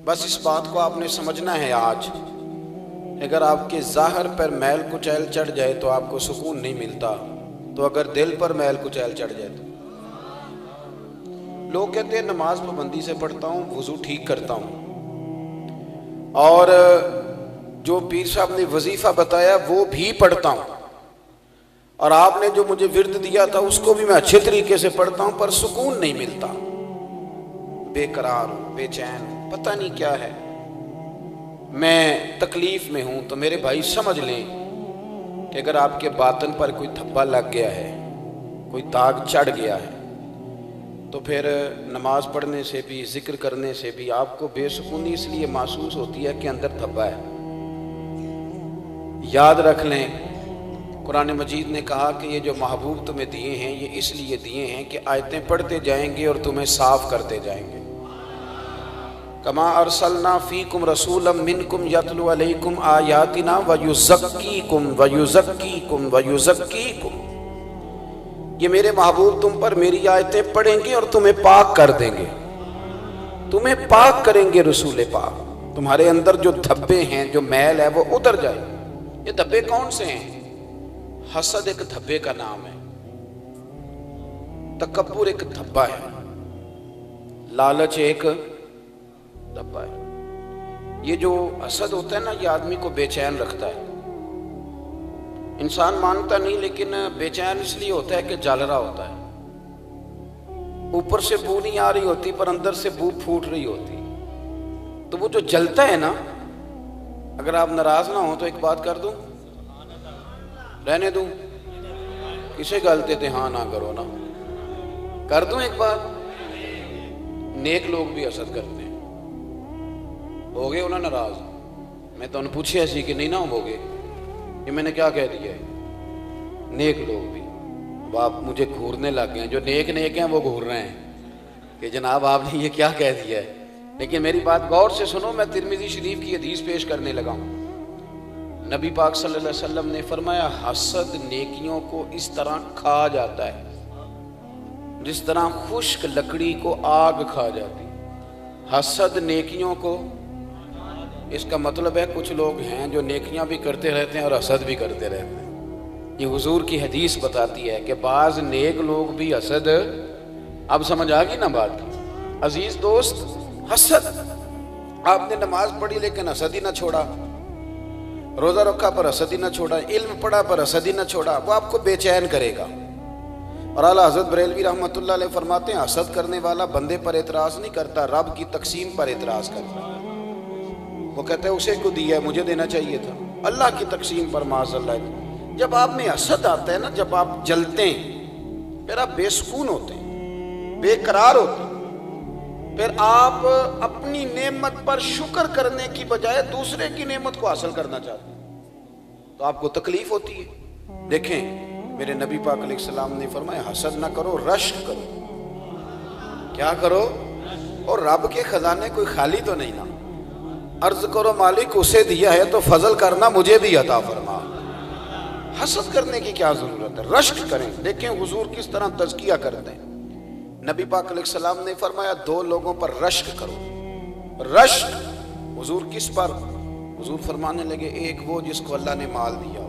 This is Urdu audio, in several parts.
بس اس بات کو آپ نے سمجھنا ہے آج، اگر آپ کے ظاہر پر میل کچیل چڑھ جائے تو آپ کو سکون نہیں ملتا، تو اگر دل پر میل کچیل چڑھ جائے تو لوگ کہتے ہیں نماز پابندی سے پڑھتا ہوں، وضو ٹھیک کرتا ہوں، اور جو پیر صاحب نے وظیفہ بتایا وہ بھی پڑھتا ہوں، اور آپ نے جو مجھے ورد دیا تھا اس کو بھی میں اچھے طریقے سے پڑھتا ہوں، پر سکون نہیں ملتا، بے قرار ہوں، بے چین ہوں، پتہ نہیں کیا ہے، میں تکلیف میں ہوں۔ تو میرے بھائی سمجھ لیں کہ اگر آپ کے باطن پر کوئی دھبا لگ گیا ہے، کوئی داغ چڑھ گیا ہے، تو پھر نماز پڑھنے سے بھی، ذکر کرنے سے بھی آپ کو بے سکونی اس لیے محسوس ہوتی ہے کہ اندر دھبا ہے۔ یاد رکھ لیں، قرآن مجید نے کہا کہ یہ جو محبوب تمہیں دیے ہیں یہ اس لیے دیے ہیں کہ آیتیں پڑھتے جائیں گے اور تمہیں صاف کرتے جائیں گے۔ کما ارسلنا فیکم رسولا منکم یتلو علیکم آیاتنا ویزکیکم ویزکیکم ویزکیکم، یہ میرے محبوب تم پر میری آیتیں پڑھیں گے اور تمہیں پاک کر دیں گے، تمہیں پاک کریں گے رسول پاک، تمہارے اندر جو دھبے ہیں، جو میل ہے وہ اتر جائے۔ یہ دھبے کون سے ہیں؟ حسد ایک دھبے کا نام ہے، تکبر ایک دھبا ہے، لالچ ایک دھبا ہے۔ یہ جو حسد ہوتا ہے نا، یہ آدمی کو بے چین رکھتا ہے، انسان مانتا نہیں لیکن بے چین اس لیے ہوتا ہے کہ جل رہا ہوتا ہے، اوپر سے بو نہیں آ رہی ہوتی پر اندر سے بو پھوٹ رہی ہوتی، تو وہ جو جلتا ہے نا، اگر آپ ناراض نہ ہوں تو ایک بات کر دوں، رہنے دوں، کسے گالتے تھے ہاں نہ کرو نا، کر دوں ایک بات، نیک لوگ بھی حسد کرتے ہیں، ہو گئے انہوں ناراض، میں تو انہوں پوچھے ایسی کہ نہیں نہ ہو گئے، یہ میں نے کیا کہہ دیا ہے، نیک لوگ بھی، اب آپ مجھے گھورنے لگ گئے ہیں، جو نیک ہیں وہ گھور رہے ہیں کہ جناب آپ نے یہ کیا کہہ دیا ہے، لیکن میری بات غور سے سنو، میں ترمذی شریف کی حدیث پیش کرنے لگا ہوں۔ نبی پاک صلی اللہ علیہ وسلم نے فرمایا حسد نیکیوں کو اس طرح کھا جاتا ہے جس طرح خشک لکڑی کو آگ کھا جاتی، حسد نیکیوں کو، اس کا مطلب ہے کچھ لوگ ہیں جو نیکیاں بھی کرتے رہتے ہیں اور حسد بھی کرتے رہتے ہیں۔ یہ حضور کی حدیث بتاتی ہے کہ بعض نیک لوگ بھی حسد، اب سمجھ آ گئی نا بات۔ عزیز دوست، حسد، آپ نے نماز پڑھی لیکن حسد ہی نہ چھوڑا، روزہ رکھا پر حسد ہی نہ چھوڑا، علم پڑھا پر حسد ہی نہ چھوڑا، وہ آپ کو بے چین کرے گا۔ اور اعلیٰ حضرت بریلوی رحمۃ اللہ علیہ فرماتے ہیں حسد کرنے والا بندے پر اعتراض نہیں کرتا، رب کی تقسیم پر اعتراض کرتا، وہ کہتا ہے اسے کو دیا ہے مجھے دینا چاہیے تھا، اللہ کی تقسیم پر معاذ اللہ۔ جب آپ میں حسد آتا ہے نا، جب آپ جلتے ہیں، پھر آپ بے سکون ہوتے ہیں، بے قرار ہوتے ہیں، پھر آپ اپنی نعمت پر شکر کرنے کی بجائے دوسرے کی نعمت کو حاصل کرنا چاہتے ہیں، تو آپ کو تکلیف ہوتی ہے۔ دیکھیں میرے نبی پاک علیہ السلام نے فرمایا حسد نہ کرو، رشک کرو۔ کیا کرو؟ اور رب کے خزانے کوئی خالی تو نہیں نا، عرض کرو مالک اسے دیا ہے تو فضل کرنا مجھے بھی عطا فرما۔ حسد کرنے کی کیا ضرورت ہے؟ رشک کریں۔ دیکھیں حضور کس طرح تزکیہ کرتے ہیں۔ نبی پاک علیہ السلام نے فرمایا دو لوگوں پر رشک کرو۔ رشک حضور کس پر؟ حضور فرمانے لگے ایک وہ جس کو اللہ نے مال دیا ہو،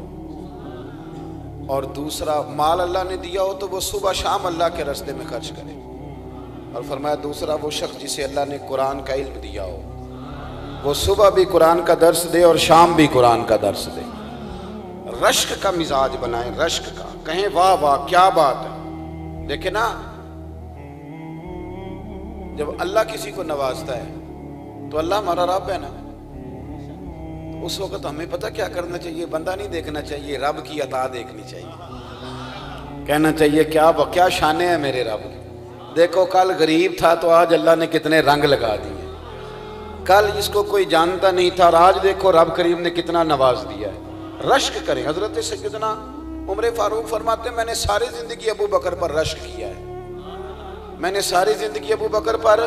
اور دوسرا مال اللہ نے دیا ہو تو وہ صبح شام اللہ کے راستے میں خرچ کرے، اور فرمایا دوسرا وہ شخص جسے اللہ نے قرآن کا علم دیا ہو، وہ صبح بھی قرآن کا درس دے اور شام بھی قرآن کا درس دے۔ رشک کا مزاج بنائیں، رشک کا، کہیں واہ واہ کیا بات ہے۔ دیکھیں نا، جب اللہ کسی کو نوازتا ہے تو اللہ ہمارا رب ہے نا، اس وقت ہمیں پتہ کیا کرنا چاہیے؟ بندہ نہیں دیکھنا چاہیے، رب کی عطا دیکھنی چاہیے، کہنا چاہیے کیا شانیں ہیں میرے رب کی۔ دیکھو کل غریب تھا تو آج اللہ نے کتنے رنگ لگا دیے، کل اس کو کوئی جانتا نہیں تھا اور آج دیکھو رب کریم نے کتنا نواز دیا ہے۔ رشک کریں۔ حضرت سیدنا عمر فاروق فرماتے ہیں میں نے ساری زندگی ابو بکر پر رشک کیا ہے، میں نے ساری زندگی ابو بکر پر،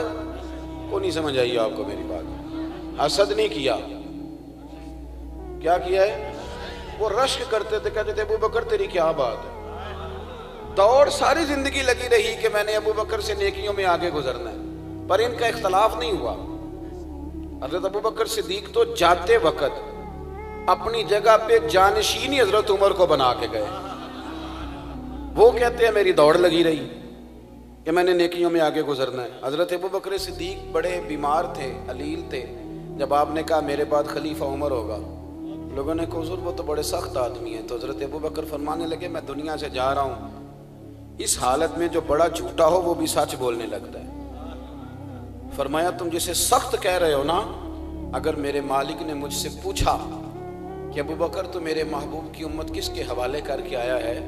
کو نہیں سمجھ آئی آپ کو میری بات، حسد نہیں کیا، کیا کیا ہے؟ وہ رشک کرتے تھے، کہتے تھے ابو بکر تیری کیا بات ہے۔ دوڑ ساری زندگی لگی رہی کہ میں نے ابو بکر سے نیکیوں میں آگے گزرنا ہے، پر ان کا اختلاف نہیں ہوا۔ حضرت ابو بکر صدیق تو جاتے وقت اپنی جگہ پہ جانشینی حضرت عمر کو بنا کے گئے. وہ کہتے ہیں میری دوڑ لگی رہی کہ میں نے نیکیوں میں آگے گزرنا ہے. حضرت ابو بکر صدیق بڑے بیمار تھے, علیل تھے. جب آپ نے کہا میرے بعد خلیفہ عمر ہوگا, لوگوں نے کہا حضور وہ تو بڑے سخت آدمی ہیں. تو حضرت ابو بکر فرمانے لگے میں دنیا سے جا رہا ہوں, اس حالت میں جو بڑا جھوٹا ہو وہ بھی سچ بولنے لگتا ہے. فرمایا تم جسے سخت کہہ رہے ہو نا, اگر میرے مالک نے مجھ سے پوچھا کہ ابو بکر تو میرے محبوب کی امت کس کے حوالے کر کے آیا ہے,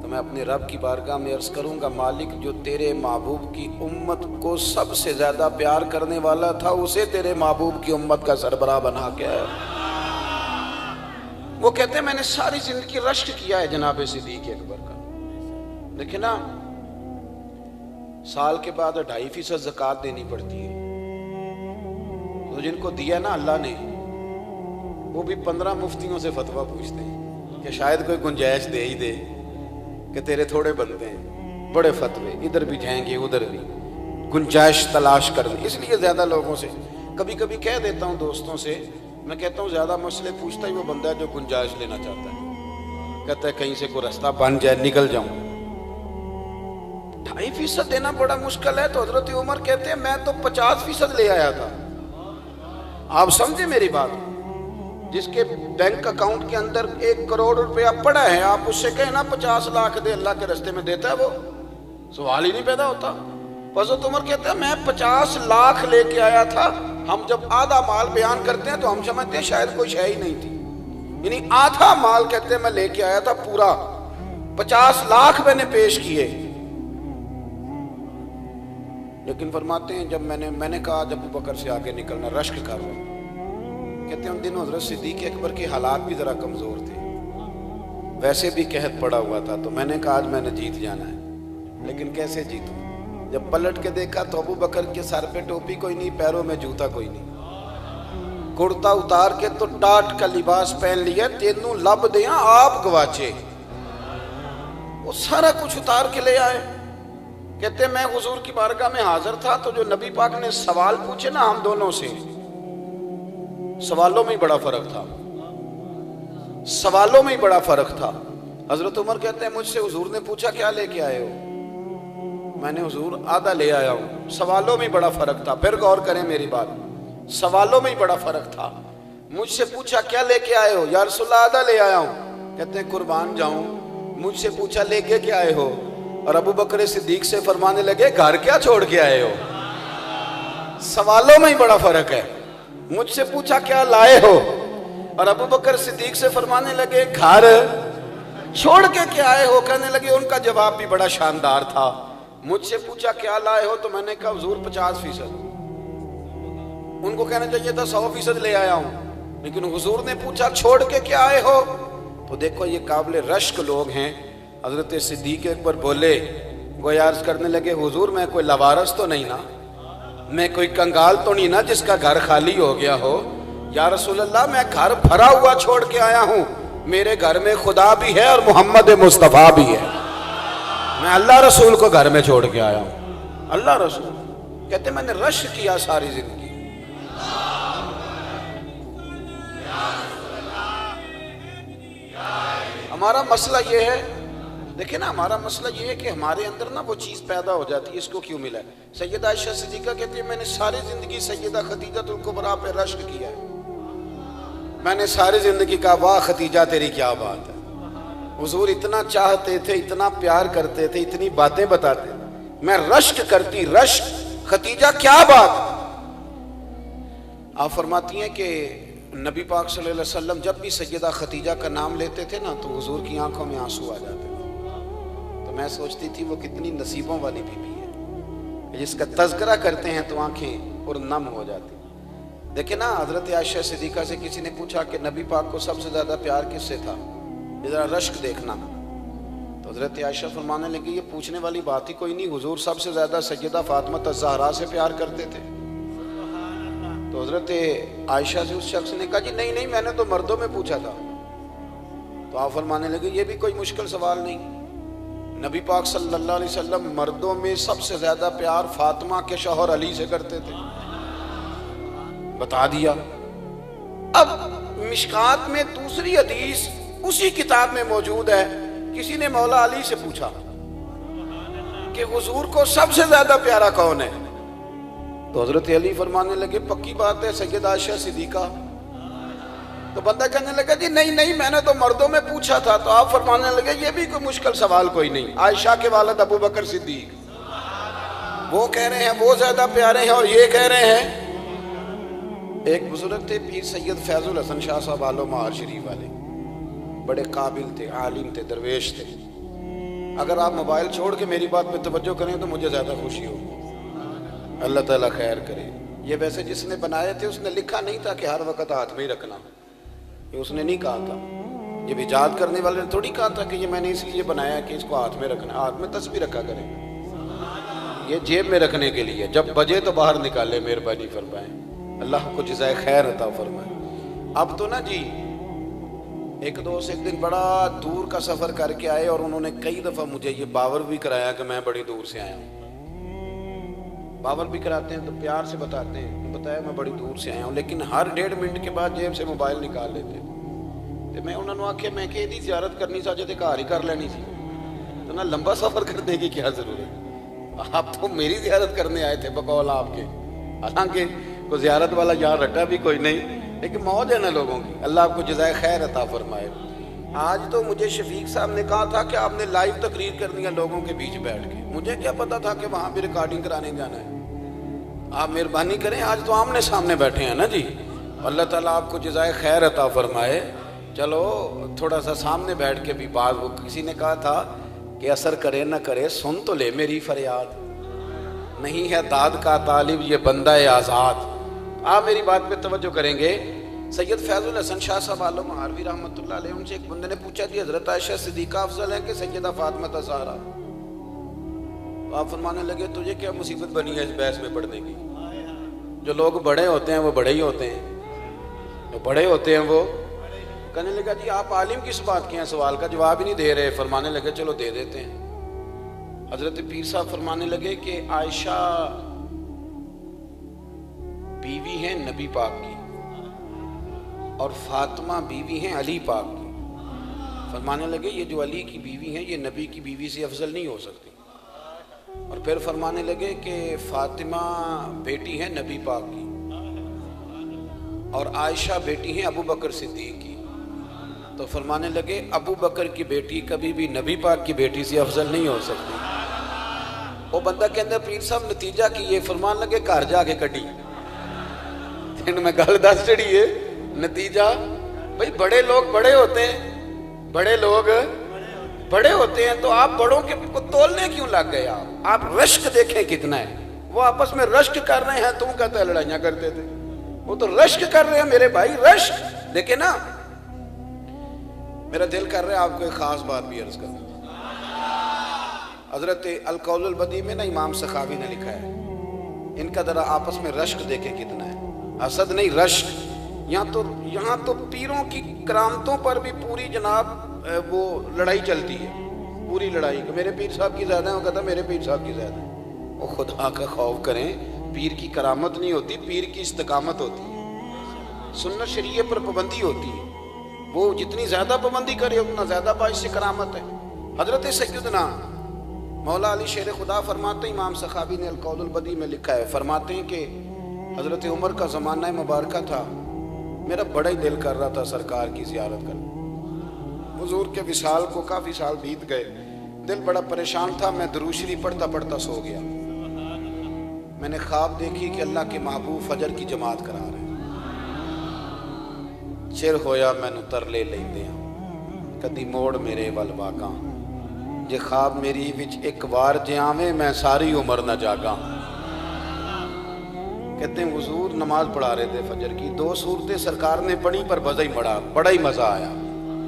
تو میں اپنے رب کی بارگاہ میں عرض کروں گا مالک جو تیرے محبوب کی امت کو سب سے زیادہ پیار کرنے والا تھا اسے تیرے محبوب کی امت کا سربراہ بنا کے ہے. وہ کہتے ہیں میں نے ساری زندگی رشک کیا ہے جناب صدیق اکبر کا. دیکھیں نا, سال کے بعد 2.5% زکوٰۃ دینی پڑتی ہے. تو جن کو دیا نا اللہ نے, وہ بھی 15 مفتیوں سے فتویٰ پوچھتے ہیں کہ شاید کوئی گنجائش دے ہی دے کہ تیرے تھوڑے بندے ہیں. بڑے فتوے ادھر بھی جائیں گے ادھر بھی, گنجائش تلاش کرنے. اس لیے زیادہ لوگوں سے کبھی کبھی کہہ دیتا ہوں دوستوں سے, میں کہتا ہوں زیادہ مسئلے پوچھتا ہی وہ بندہ ہے جو گنجائش لینا چاہتا ہے. کہتا ہے کہیں سے کوئی رستہ بن جائے نکل جاؤں. 2.5% دینا بڑا مشکل ہے. تو حضرت عمر کہتے ہیں میں تو 50% لے آیا تھا. آپ سمجھے میری بات, جس کے بینک اکاؤنٹ کے اندر 1 کروڑ روپیہ پڑا ہے, آپ اس سے کہیں نا 50 لاکھ دے, اللہ کے رستے میں دیتا ہے, وہ سوال ہی نہیں پیدا ہوتا. حضرت عمر کہتے ہیں میں 50 لاکھ لے کے آیا تھا. ہم جب آدھا مال بیان کرتے ہیں تو ہم سمجھتے ہیں شاید کوئی شے ہی نہیں تھی, یعنی آدھا مال کہتے ہیں میں لے کے آیا تھا, پورا 50 لاکھ میں نے پیش کیے. لیکن فرماتے ہیں جب میں نے کہا جب ابو بکر سے آگے نکلنا رشک کر رہا ہوں, کہتے ہیں ان دنوں حضرت صدیق اکبر کے حالات بھی ذرا کمزور تھے, ویسے بھی قحط پڑا ہوا تھا. تو میں نے کہا آج میں نے جیت جانا ہے, لیکن کیسے جیتوں. جب پلٹ کے دیکھا تو ابو بکر کے سر پہ ٹوپی کوئی نہیں, پیروں میں جوتا کوئی نہیں, کرتا اتار کے تو ٹاٹ کا لباس پہن لیا, تینوں لب دیاں آپ گواچے. وہ سارا کچھ اتار کے لے آئے. کہتے ہیں میں حضور کی بارگاہ میں حاضر تھا تو جو نبی پاک نے سوال پوچھے نا ہم دونوں سے, سوالوں میں ہی بڑا فرق تھا, سوالوں میں ہی بڑا فرق تھا. حضرت عمر کہتے ہیں مجھ سے حضور نے پوچھا کیا لے کے آئے ہو, میں نے حضور آدھا لے آیا ہوں. سوالوں میں ہی بڑا فرق تھا. پھر غور کریں میری بات, سوالوں میں ہی بڑا فرق تھا. مجھ سے پوچھا کیا لے کے آئے ہو, یا رسول اللہ آدھا لے آیا ہوں. کہتے ہیں قربان جاؤں, مجھ سے پوچھا لے کے کیا آئے ہو, اور ابو بکر صدیق سے فرمانے لگے گھر کیا چھوڑ کے آئے ہو. سوالوں میں ہی بڑا فرق ہے. مجھ سے پوچھا کیا لائے ہو, اور ابو بکر صدیق سے فرمانے لگے گھر چھوڑ کے کیا آئے ہو. کہنے لگے ان کا جواب بھی بڑا شاندار تھا. مجھ سے پوچھا کیا لائے ہو, تو میں نے کہا حضور 50%. ان کو کہنا چاہیے تھا 100% لے آیا ہوں, لیکن حضور نے پوچھا چھوڑ کے کیا آئے ہو. تو دیکھو یہ قابل رشک لوگ ہیں. حضرت صدیق اکبر بولے, وہ عرض کرنے لگے حضور میں کوئی لوارث تو نہیں نا, میں کوئی کنگال تو نہیں نا جس کا گھر خالی ہو گیا ہو. یا رسول اللہ میں گھر بھرا ہوا چھوڑ کے آیا ہوں, میرے گھر میں خدا بھی ہے اور محمد مصطفیٰ بھی ہے. میں اللہ رسول کو گھر میں چھوڑ کے آیا ہوں. اللہ رسول کہتے میں نے رشک کیا ساری زندگی. ہمارا مسئلہ یہ ہے, دیکھیں نا ہمارا مسئلہ یہ ہے کہ ہمارے اندر نا وہ چیز پیدا ہو جاتی ہے, اس کو کیوں ملا ہے. سیدہ عائشہ صدیقہ کہتی ہے میں نے ساری زندگی سیدہ خدیجہ الکبریٰ پہ رشک کیا ہے. میں نے ساری زندگی کہا واہ خدیجہ تیری کیا بات ہے. حضور اتنا چاہتے تھے, اتنا پیار کرتے تھے, اتنی باتیں بتاتے, میں رشک کرتی, رشک خدیجہ کیا بات. آپ فرماتی ہیں کہ نبی پاک صلی اللہ علیہ وسلم جب بھی سیدہ خدیجہ کا نام لیتے تھے نا تو حضور کی آنکھوں میں آنسو آ جاتے تھے. تو میں سوچتی تھی وہ کتنی نصیبوں والی بی بی ہے, جس کا تذکرہ کرتے ہیں تو آنکھیں اور نم ہو جاتی. دیکھیں نا حضرت عائشہ صدیقہ سے کسی نے پوچھا کہ نبی پاک کو سب سے زیادہ پیار کس سے تھا, ذرا رشک دیکھنا. تو حضرت عائشہ فرمانے لگی یہ پوچھنے والی بات ہی کوئی نہیں, حضور سب سے زیادہ سیدہ فاطمہ الزہرا سے پیار کرتے تھے. تو حضرت عائشہ سے اس شخص نے کہا جی نہیں نہیں میں نے تو مردوں میں پوچھا تھا. تو آپ فرمانے لگے یہ بھی کوئی مشکل سوال نہیں, نبی پاک صلی اللہ علیہ وسلم مردوں میں سب سے زیادہ پیار فاطمہ کے شوہر علی سے کرتے تھے. بتا دیا۔ اب مشکات میں دوسری حدیث اسی کتاب میں موجود ہے، کسی نے مولا علی سے پوچھا کہ حضور کو سب سے زیادہ پیارا کون ہے؟ تو حضرت علی فرمانے لگے پکی بات ہے سیدہ عائشہ صدیقہ۔ تو بندہ کہنے لگا جی نہیں میں نے تو مردوں میں پوچھا تھا۔ تو آپ فرمانے لگے یہ بھی کوئی مشکل سوال کوئی نہیں، عائشہ کے والد ابو بکر صدیق، وہ کہہ رہے ہیں وہ زیادہ پیارے ہیں اور یہ کہہ رہے ہیں۔ ایک بزرگ تھے پیر سید فیض الحسن شاہ صاحب آلو مہار شریف والے، بڑے قابل تھے، عالم تھے، درویش تھے۔ اگر آپ موبائل چھوڑ کے میری بات پہ توجہ کریں تو مجھے زیادہ خوشی ہوگی، اللہ تعالیٰ خیر کرے۔ یہ ویسے جس نے بنائے تھے اس نے لکھا نہیں تھا کہ ہر وقت ہاتھ میں ہی رکھنا، یہ اس نے نہیں کہا تھا۔ یہ ایجاد کرنے والے نے تھوڑی کہا تھا کہ یہ میں نے اس لیے بنایا کہ اس کو ہاتھ میں رکھنا، ہاتھ میں تسبیح رکھا کریں، یہ جیب میں رکھنے کے لیے، جب بجے تو باہر نکالے، مہربانی فرمائیں، اللہ کو جزائے خیر عطا فرمائے۔ اب تو نا جی ایک دوست ایک دن بڑا دور کا سفر کر کے آئے اور انہوں نے کئی دفعہ مجھے یہ باور بھی کرایا کہ میں بڑی دور سے آیا ہوں۔ باور بھی کراتے ہیں تو پیار سے بتاتے ہیں، بتایا میں بڑی دور سے آیا ہوں، لیکن ہر 1.5 منٹ کے بعد جیب سے موبائل نکال لیتے تو میں انہوں نے آکھیا میں کہ یہ زیارت کرنی ساجے تے گھر ہی کر لینی سی، تو نہ لمبا سفر کرنے کی کیا ضرورت، آپ تو میری زیارت کرنے آئے تھے بقول آپ کے، حالانکہ کوئی زیارت والا یہاں رٹا بھی کوئی نہیں، لیکن موج ہے نا لوگوں کی، اللہ آپ کو جزائے خیر عطا فرمائے۔ آج تو مجھے شفیق صاحب نے کہا تھا کہ آپ نے لائیو تقریر کرنی ہے لوگوں کے بیچ بیٹھ کے، مجھے کیا پتا تھا کہ وہاں بھی ریکارڈنگ کرانے جانا ہے۔ آپ مہربانی کریں، آج تو آمنے سامنے بیٹھے ہیں نا جی، اللہ تعالیٰ آپ کو جزائے خیر عطا فرمائے۔ چلو تھوڑا سا سامنے بیٹھ کے بھی بات، وہ کسی نے کہا تھا کہ اثر کرے نہ کرے سن تو لے میری فریاد، نہیں ہے داد کا طالب یہ بندہ آزاد۔ آپ میری بات پہ توجہ کریں گے، سید فیض الحسن شاہ صاحب آلو مہاروی رحمۃ اللہ علیہ، ان سے ایک بندے نے پوچھا جی حضرت عائشہ صدیقہ افضل ہے کہ سیدہ فاطمہ زہرا؟ تو آپ فرمانے لگے تجھے کیا مصیبت بنی ہے اس بحث میں پڑھنے کی، جو لوگ بڑے ہوتے ہیں وہ بڑے ہی ہوتے ہیں، جو بڑے ہوتے ہیں وہ۔ کہنے لگا جی آپ عالم کس بات کے ہیں، سوال کا جواب ہی نہیں دے رہے۔ فرمانے لگے چلو دے دیتے ہیں۔ حضرت پیر صاحب فرمانے لگے کہ عائشہ بیوی ہیں نبی پاک کی اور فاطمہ بیوی ہیں علی پاک کی۔ فرمانے لگے یہ جو علی کی بیوی ہیں یہ نبی کی بیوی سے افضل نہیں ہو سکتی۔ اور پھر فرمانے لگے کہ فاطمہ بیٹی ہیں نبی پاک کی اور عائشہ بیٹی ہیں ابو بکر صدیق کی۔ تو فرمانے لگے ابو بکر کی بیٹی کبھی بھی نبی پاک کی بیٹی سے افضل نہیں ہو سکتی۔ وہ بندہ کے اندر پیر صاحب نتیجہ کی یہ فرمان لگے گھر جا کے کٹی ان میں گل دس چڑی ہے نتیجہ بھئی بڑے لوگ بڑے ہوتے ہیں، بڑے لوگ بڑے ہوتے ہیں، تو آپ بڑوں کے کو تولنے کیوں لگ گئے؟ آپ رشک دیکھیں کتنا ہے، وہ آپس میں رشک کر رہے ہیں، تم کہتے ہیں لڑائیاں کرتے تھے، وہ تو رشک کر رہے ہیں میرے بھائی، رشک دیکھیں نا۔ میرا دل کر رہا ہے آپ کو ایک خاص بات بھی عرض کروں۔ حضرت القول البدیع میں نا امام سخاوی نے لکھا ہے، ان کا ذرا آپس میں رشک دیکھیں کتنا ہے، حسد نہیں رشک۔ یہاں تو پیروں کی کرامتوں پر بھی پوری جناب وہ لڑائی چلتی ہے، پوری لڑائی کہ میرے پیر صاحب کی زیادہ ہے، وہ کہتا میرے پیر صاحب کی زیادہ ہے۔ وہ خدا کا خوف کریں، پیر کی کرامت نہیں ہوتی، پیر کی استقامت ہوتی ہے، سنت شریعت پر پابندی ہوتی ہے، وہ جتنی زیادہ پابندی کرے اتنا زیادہ باعث سے کرامت ہے۔ حضرت سیدنا مولا علی شیر خدا فرماتے ہیں، امام سخاوی نے القول البدیع میں لکھا ہے، فرماتے ہیں کہ حضرت عمر کا زمانہ مبارکہ تھا، میرا بڑا ہی دل کر رہا تھا سرکار کی زیارت کرنے۔ حضور کے وصال کو کافی سال بیت گئے، دل بڑا پریشان تھا، میں درود شریف پڑھتا پڑھتا سو گیا۔ میں نے خواب دیکھی کہ اللہ کے محبوب فجر کی جماعت کرا رہے ہیں، چر ہویا مینوں ترلے لیندیاں کدی موڑ میرے ول واگاں، جے خواب میری وچ ایک وار جے آویں میں ساری عمر نہ جاگاں۔ کہتے ہیں حضور نماز پڑھا رہے تھے فجر کی، 2 سورتیں سرکار نے پڑھی پر بڑا ہی مزہ آیا،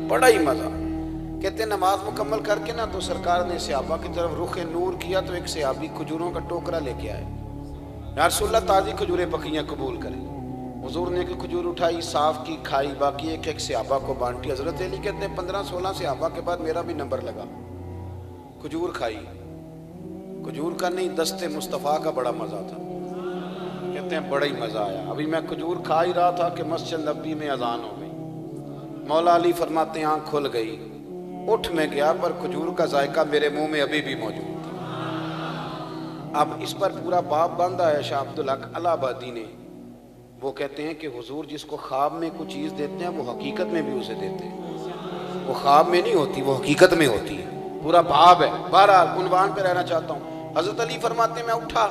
بڑا ہی مزہ۔ کہتے ہیں نماز مکمل کر کے نا تو سرکار نے صحابہ کی طرف رخ نور کیا تو ایک صحابی کھجوروں کا ٹوکرا لے کے آئے، یا رسول اللہ تازی کھجوریں پکیاں قبول کریں۔ حضور نے ایک کھجور اٹھائی، صاف کی، کھائی، باقی ایک ایک صحابہ کو بانٹی۔ حضرت علی کہتے ہیں 15-16 صحابہ کے بعد میرا بھی نمبر لگا، کھجور کھائی، کھجور کا نہیں دست مصطفیٰ کا بڑا مزہ تھا۔ کہتے ہیں بڑا ہی مزہ آیا، ابھی میں کھجور کھا ہی رہا تھا کہ مسجد نبی میں اذان ہو گئی۔ مولا علی فرماتے ہیں آنکھ کھل گئی، اٹھ میں گیا پر کھجور کا ذائقہ میرے منہ میں ابھی بھی موجود تھا۔ اب اس پر پورا باب باندھا ہے شاہ عبدالحق الہ آبادی نے۔ وہ کہتے ہیں کہ حضور جس کو خواب میں کوئی چیز دیتے ہیں وہ حقیقت میں بھی اسے دیتے ہیں، وہ خواب میں نہیں ہوتی، وہ حقیقت میں ہوتی ہے۔ پورا باب ہے، بہرحال عنوان پہ رہنا چاہتا ہوں۔ حضرت علی فرماتے ہیں میں اٹھا،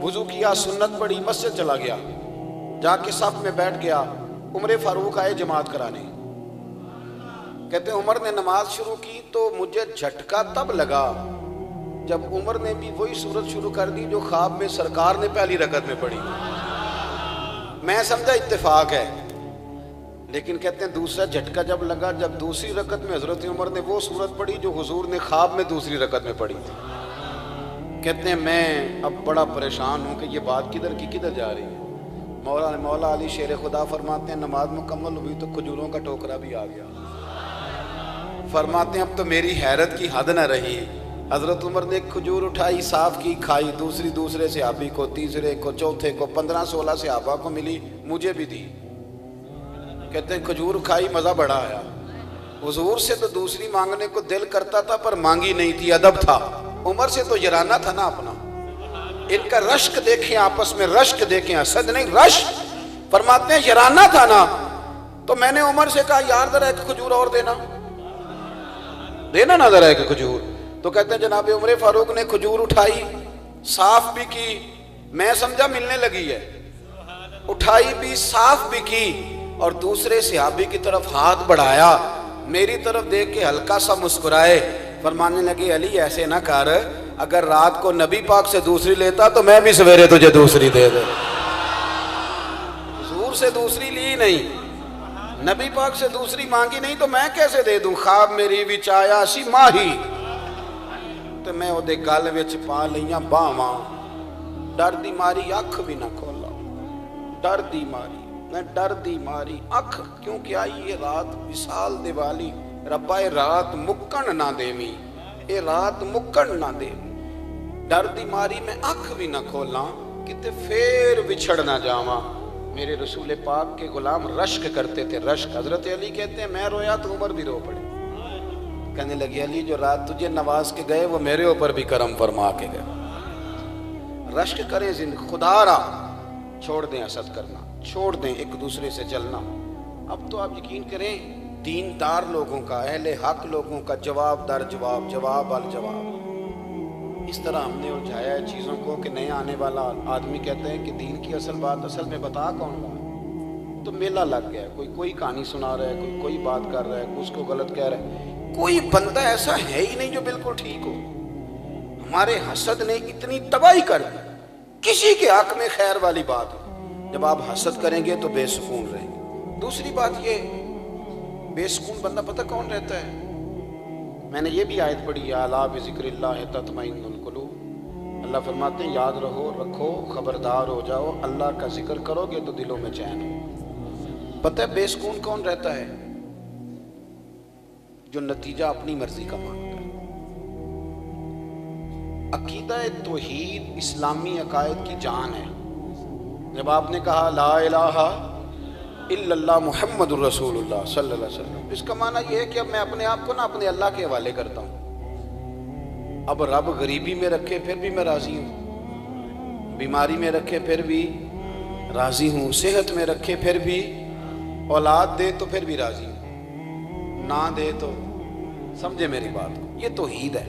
وضو کیا، سنت پڑھی، مسجد چلا گیا، جا کے صف میں بیٹھ گیا۔ عمر فاروق آئے جماعت کرانے، کہتے ہیں عمر نے نماز شروع کی تو مجھے جھٹکا تب لگا جب عمر نے بھی وہی صورت شروع کر دی جو خواب میں سرکار نے پہلی رکعت میں پڑھی۔ میں سمجھا اتفاق ہے، لیکن کہتے ہیں دوسرا جھٹکا جب لگا جب دوسری رکعت میں حضرت عمر نے وہ صورت پڑھی جو حضور نے خواب میں دوسری رکعت میں پڑھی تھی۔ کہتے ہیں میں اب بڑا پریشان ہوں کہ یہ بات کدھر کی کدھر جا رہی ہے۔ مولا علی شیر خدا فرماتے ہیں نماز مکمل ہوئی تو کھجوروں کا ٹوکرا بھی آ گیا۔ فرماتے ہیں اب تو میری حیرت کی حد نہ رہی، حضرت عمر نے ایک کھجور اٹھائی، صاف کی، کھائی، دوسرے صحابی کو، تیسرے کو، چوتھے کو، 15-16 صحابہ کو ملی، مجھے بھی دی۔ کہتے ہیں کھجور کھائی، مزہ بڑا آیا۔ حضور سے تو دوسری مانگنے کو دل کرتا تھا پر مانگی نہیں تھی، ادب تھا۔ عمر سے تو یرانہ تھا نا اپنا۔ ان کا رشک دیکھیں، آپس میں رشک دیکھیں، حسد نہیں رشک۔ فرماتے ہیں یرانہ تھا نا، تو میں نے عمر سے کہا یار ذرا ایک کھجور اور دینا نا ذرا ایک کھجور۔ تو کہتے ہیں جناب عمر فاروق نے کھجور اٹھائی، صاف بھی کی، میں سمجھا ملنے لگی ہے، اٹھائی بھی، صاف بھی کی، اور دوسرے صحابی کی طرف ہاتھ بڑھایا، میری طرف دیکھ کے ہلکا سا مسکرائے، فرمانے لگے علی ایسے نہ کر، اگر رات کو نبی پاک سے دوسری لیتا تو میں بھی سویرے تجھے دوسری دے دے۔ حضور سے دوسری لی نہیں، نبی پاک سے دوسری مانگی نہیں تو میں کیسے دے دوں؟ خواب میری وچ آیا سی ماہی تو میں وہ دے گل وچ پا لیاں باواں، ڈر دی ماری اکھ بھی نہ کھولا، ڈر دی ماری، میں ڈر دی ماری اکھ، کیونکہ آئی یہ رات وصال دیوالی، ربا اے رات مکن نہ دیویں، اے رات مکن نہ دیویں، ڈر دی ماری میں اکھ بھی نہ کھولا، کتے پھر بچھڑ نہ جاواں۔ میرے رسول پاک کے غلام رشک کرتے تھے، رشک۔ حضرت علی کہتے ہیں میں رویا تو عمر بھی رو پڑے، کہنے لگے علی جو رات تجھے نواز کے گئے وہ میرے اوپر بھی کرم فرما کے گئے۔ رشک کریں خدا را، چھوڑ دیں حسد کرنا، چھوڑ دیں ایک دوسرے سے جلنا۔ اب تو آپ یقین کریں دیندار لوگوں کا، اہل حق لوگوں کا جواب در جواب، جواب الجواب، اس طرح ہم نے الجھایا ہے چیزوں کو کہ نیا آنے والا آدمی کہتا ہے کہ دین کی اصل بات اصل میں بتا کون رہا ہے؟ تو میلہ لگ گیا ہے، کوئی کہانی سنا رہا ہے، کوئی بات کر رہا ہے، اس کو غلط کہہ رہا ہے۔ کوئی بندہ ایسا ہے ہی نہیں جو بالکل ٹھیک ہو۔ ہمارے حسد نے اتنی تباہی کر دی، کسی کے حق میں خیر والی بات ہو، جب آپ حسد کریں گے تو بے سکون رہیں گے۔ دوسری بات یہ، بے سکون بندہ پتہ کون رہتا ہے؟ میں نے یہ بھی آیت پڑھی ہے، الا بذکر اللہ تطمئن القلوب۔ اللہ فرماتے ہیں یاد رکھو، خبردار ہو جاؤ، اللہ کا ذکر کرو گے تو دلوں میں چین ہو۔ پتہ ہے بے سکون کون رہتا ہے؟ جو نتیجہ اپنی مرضی کا مانتا ہے۔ عقیدہ توحید اسلامی عقائد کی جان ہے۔ جب آپ نے کہا لا الہ الا اللہ محمد الرسول اللہ صلی اللہ علیہ وسلم، اس کا معنی یہ ہے کہ اب میں اپنے آپ کو اپنے اللہ کے حوالے کرتا ہوں۔ اب رب غریبی میں رکھے پھر بھی میں راضی ہوں، بیماری میں رکھے پھر بھی راضی ہوں، صحت میں رکھے پھر بھی، اولاد دے تو پھر بھی راضی ہوں، نہ دے تو سمجھے میری بات کو۔ یہ توحید ہے۔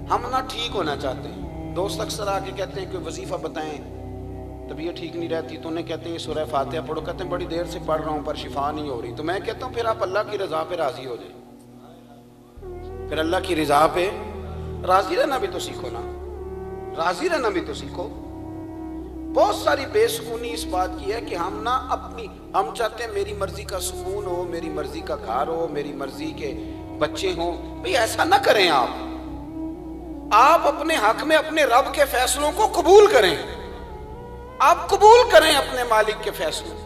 ہم نہ ٹھیک ہونا چاہتے ہیں، دوست اکثر آ کے کہتے ہیں کہ وظیفہ بتائیں، طبیعت ٹھیک نہیں رہتی تو انہیں کہتے ہیں یہ سورہ فاتحہ پڑھو، کہتے ہیں بڑی دیر سے پڑھ رہا ہوں پر شفا نہیں ہو رہی، تو میں کہتا ہوں پھر آپ اللہ کی رضا پہ راضی ہو جائیں، پھر اللہ کی رضا پہ راضی رہنا بھی تو سیکھو نا، راضی رہنا بھی تو سیکھو۔ بہت ساری بے سکونی اس بات کی ہے کہ ہم چاہتے ہیں میری مرضی کا سکون ہو، میری مرضی کا گھر ہو، میری مرضی کے بچے ہوں۔ بھئی ایسا نہ کریں، آپ اپنے حق میں اپنے رب کے فیصلوں کو قبول کریں، آپ قبول کریں اپنے مالک کے فیصلوں،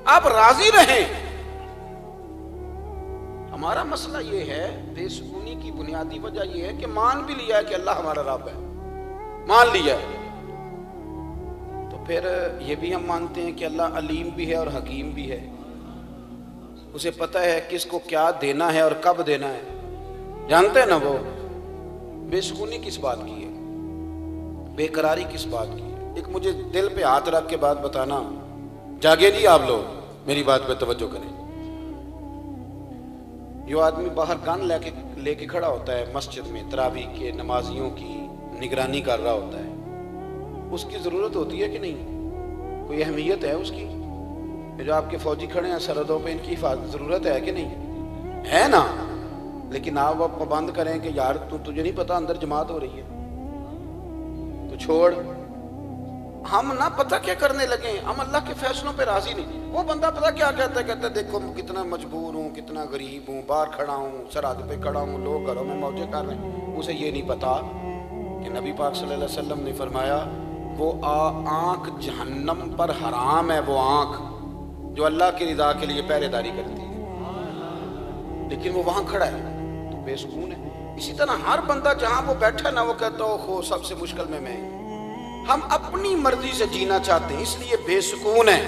آپ راضی رہیں۔ ہمارا مسئلہ یہ ہے، بے سکونی کی بنیادی وجہ یہ ہے کہ مان بھی لیا ہے کہ اللہ ہمارا رب ہے، مان لیا ہے، پھر یہ بھی ہم مانتے ہیں کہ اللہ علیم بھی ہے اور حکیم بھی ہے، اسے پتہ ہے کس کو کیا دینا ہے اور کب دینا ہے. جانتے ہیں نا وہ بے سکونی کس بات کی ہے، بے قراری کس بات کی ہے. ایک مجھے دل پہ ہاتھ رکھ کے بات بتانا، جاگے جی آپ لوگ میری بات پہ توجہ کریں. جو آدمی باہر گن لے کے کھڑا ہوتا ہے مسجد میں، تراویح کے نمازیوں کی نگرانی کر رہا ہوتا ہے، اس کی ضرورت ہوتی ہے کہ نہیں؟ کوئی اہمیت ہے اس کی؟ جو آپ کے فوجی کھڑے ہیں سرحدوں پہ، ان کی حفاظت ضرورت ہے کہ نہیں؟ ہے نا. لیکن آپ اب پابند کریں کہ یار تجھے نہیں پتا اندر جماعت ہو رہی ہے تو چھوڑ. ہم نہ پتہ کیا کرنے لگے، ہم اللہ کے فیصلوں پہ راضی نہیں. وہ بندہ پتہ کیا کہتا ہے دیکھو کتنا مجبور ہوں، کتنا غریب ہوں، باہر کھڑا ہوں، سرحد پہ کھڑا ہوں، لوگ گھروں میں موجے کر رہے ہیں. اسے یہ نہیں پتا کہ نبی پاک صلی اللہ علیہ وسلم نے فرمایا وہ آنکھ جہنم پر حرام ہے، وہ آنکھ جو اللہ کی رضا کے لیے پہرے داری کرتی ہے، لیکن وہ وہاں کھڑا ہے تو بے سکون ہے. اسی طرح ہر بندہ جہاں وہ بیٹھا نا، وہ کہتا ہو سب سے مشکل میں ہم اپنی مرضی سے جینا چاہتے ہیں، اس لیے بے سکون ہیں.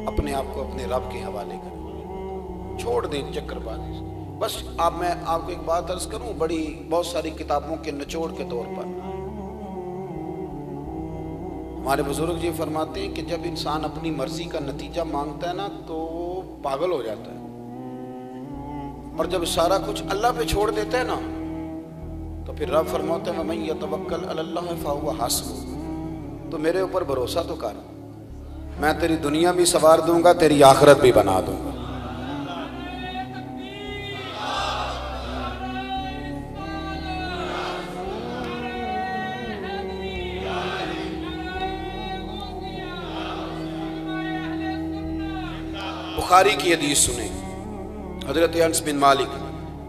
اپنے آپ کو اپنے رب کے حوالے کریں، چھوڑ دیں چکر بازی سے. بس میں آپ کو ایک بات عرض کروں، بہت ساری کتابوں کے نچوڑ کے طور پر ہمارے بزرگ جی فرماتے ہیں کہ جب انسان اپنی مرضی کا نتیجہ مانگتا ہے نا تو پاگل ہو جاتا ہے، اور جب سارا کچھ اللہ پہ چھوڑ دیتا ہے نا تو پھر رب فرماتے ہیں وَمَن يَتَوَكَّلْ عَلَى اللَّهِ فَهُوَ حَسْبُهُ، تو میرے اوپر بھروسہ تو کر، میں تیری دنیا بھی سنوار دوں گا، تیری آخرت بھی بنا دوں گا. بخاری کی حدیث سنیں، حضرت انس بن مالک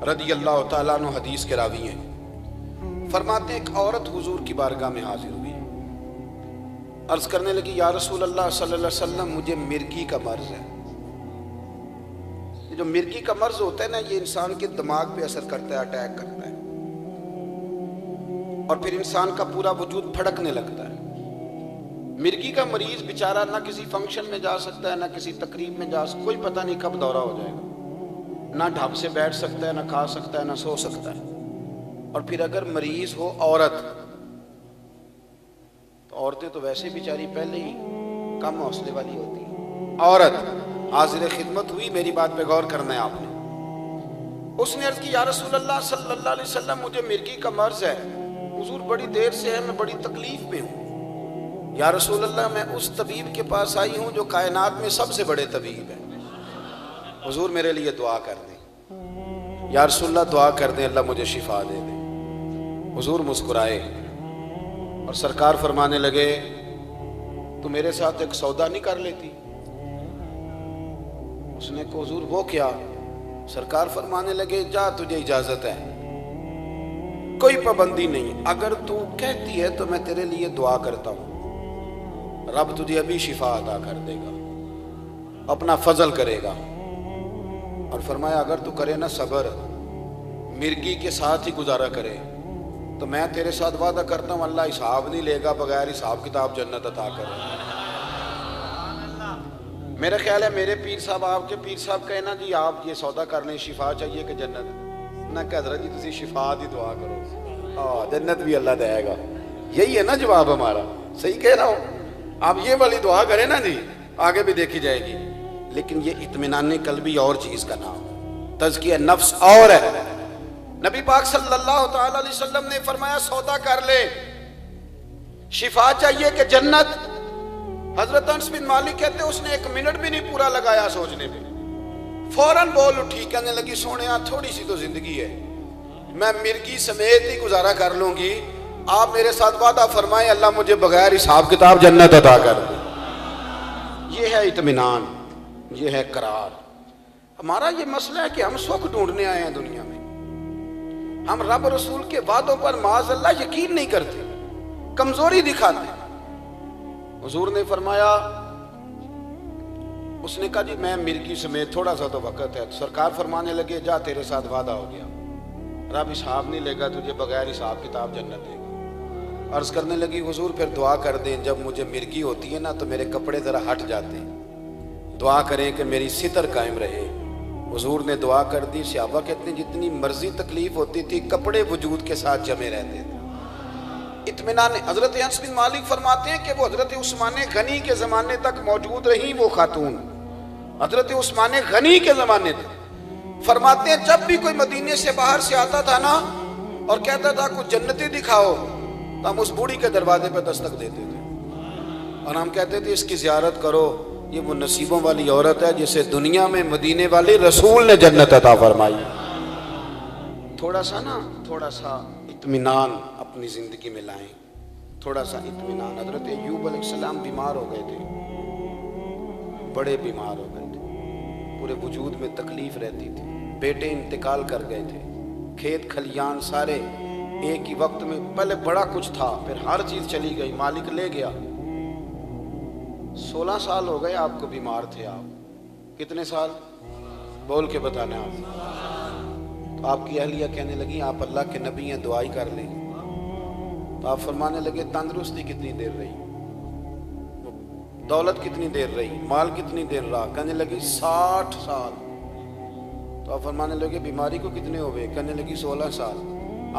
رضی اللہ تعالیٰ عنہ حدیث کے راوی ہیں. فرماتے ہیں ایک عورت حضور کی بارگاہ میں حاضر ہوئی، عرض کرنے لگی یا رسول اللہ صلی اللہ علیہ وسلم مجھے مرگی کا مرض ہے. یہ جو مرگی کا مرض ہوتا ہے نا، یہ انسان کے دماغ پہ اثر کرتا ہے، اٹیک کرتا ہے، اور پھر انسان کا پورا وجود پھڑکنے لگتا ہے. مرگی کا مریض بیچارہ نہ کسی فنکشن میں جا سکتا ہے، نہ کسی تقریب میں جا سکتا ہے، کوئی پتہ نہیں کب دورہ ہو جائے گا، نہ ڈھب سے بیٹھ سکتا ہے، نہ کھا سکتا ہے، نہ سو سکتا ہے. اور پھر اگر مریض ہو عورت، تو عورتیں تو ویسے بیچاری پہلے ہی کم حوصلے والی ہوتی ہیں. عورت حاضر خدمت ہوئی، میری بات پہ غور کرنا ہے آپ نے. اس نے عرض کی یا رسول اللہ صلی اللہ علیہ وسلم مجھے مرگی کا مرض ہے، حضور بڑی دیر سے ہے، میں بڑی تکلیف میں ہوں. یا رسول اللہ میں اس طبیب کے پاس آئی ہوں جو کائنات میں سب سے بڑے طبیب ہیں، حضور میرے لیے دعا کر دیں. یا رسول اللہ دعا کر دیں اللہ مجھے شفا دے دیں. حضور مسکرائے اور سرکار فرمانے لگے تو میرے ساتھ ایک سودا نہیں کر لیتی؟ اس نے کہا حضور وہ کیا؟ سرکار فرمانے لگے جا تجھے اجازت ہے، کوئی پابندی نہیں، اگر تو کہتی ہے تو میں تیرے لیے دعا کرتا ہوں، رب تجھے ابھی شفا عطا کر دے گا، اپنا فضل کرے گا. اور فرمایا اگر تو کرے نا صبر، مرگی کے ساتھ ہی گزارا کرے، تو میں تیرے ساتھ وعدہ کرتا ہوں اللہ حساب نہیں لے گا، بغیر حساب کتاب جنت عطا کرے. میرا خیال ہے میرے پیر صاحب، آپ کے پیر صاحب کہے نا جی آپ یہ سودا کر لیں شفا چاہیے کہ جنت، نہ کہ حضرت جی تسی شفا دی دعا کرو، جنت بھی اللہ دے گا. یہی ہے نا جواب ہمارا، صحیح کہہ رہا ہوں. آپ یہ والی دعا کریں نا جی، آگے بھی دیکھی جائے گی. لیکن یہ اطمینان قلبی اور چیز کا نام، تزکیہ نفس اور ہے. نبی پاک صلی اللہ تعالی علیہ وسلم نے فرمایا سودا کر لے، شفا چاہیے کہ جنت. حضرت انس بن مالک کہتے ہیں اس نے 1 منٹ بھی نہیں پورا لگایا سوچنے میں، فوراً بول اٹھی، کہنے لگی سونیا تھوڑی سی تو زندگی ہے، میں مرگی سمیت ہی گزارا کر لوں گی، آپ میرے ساتھ وعدہ فرمائیں اللہ مجھے بغیر حساب کتاب جنت عطا کر دے. یہ ہے اطمینان، یہ ہے قرار. ہمارا یہ مسئلہ ہے کہ ہم سکھ ڈھونڈنے آئے ہیں دنیا میں، ہم رب رسول کے وعدوں پر معاذ اللہ یقین نہیں کرتے، کمزوری دکھاتے. حضور نے فرمایا، اس نے کہا جی میں مرگی سمیت تھوڑا سا تو وقت ہے. سرکار فرمانے لگے جا تیرے ساتھ وعدہ ہو گیا، رب حساب نہیں لے گا تجھے، بغیر حساب کتاب جنت دے گا. عرض کرنے لگی حضور پھر دعا کر دیں، جب مجھے مرگی ہوتی ہے نا تو میرے کپڑے ذرا ہٹ جاتے ہیں، دعا کریں کہ میری ستر قائم رہے۔ حضور نے دعا کر دی۔ صحابہ کہتے ہیں جتنی مرضی تکلیف ہوتی تھی کپڑے وجود کے ساتھ جمے رہتے تھے، اطمینان۔ حضرت انس بن مالک فرماتے ہیں کہ وہ حضرت عثمان غنی کے زمانے تک موجود رہی وہ خاتون، حضرت عثمان غنی کے زمانے تک۔ فرماتے ہیں جب بھی کوئی مدینے سے باہر سے آتا تھا نا اور کہتا تھا کچھ جنتی دکھاؤ تو ہم اس بوڑھی کے دروازے پہ دستک دیتے تھے اور ہم کہتے تھے اس کی زیارت کرو، یہ وہ نصیبوں والی عورت ہے جسے دنیا میں مدینے والے رسول نے جنت عطا فرمائی۔ تھوڑا سا اطمینان اپنی زندگی میں لائیں، تھوڑا سا اطمینان۔ حضرت ایوب علیہ السلام بیمار ہو گئے تھے، بڑے بیمار ہو گئے تھے، پورے وجود میں تکلیف رہتی تھی، بیٹے انتقال کر گئے تھے، کھیت کھلیان سارے ایک ہی وقت میں، پہلے بڑا کچھ تھا پھر ہر چیز چلی گئی، مالک لے گیا۔ 16 سال ہو گئے آپ کو بیمار تھے، آپ کتنے سال بول کے بتانا آپ؟ تو آپ کی اہلیہ کہنے لگی آپ اللہ کے نبی ہیں، دعائی کر لیں۔ تو آپ فرمانے لگے تندرستی کتنی دیر رہی، دولت کتنی دیر رہی، مال کتنی دیر رہا؟ کہنے لگی 60 سال۔ تو آپ فرمانے لگے بیماری کو کتنے ہوئے؟ کہنے لگی 16 سال۔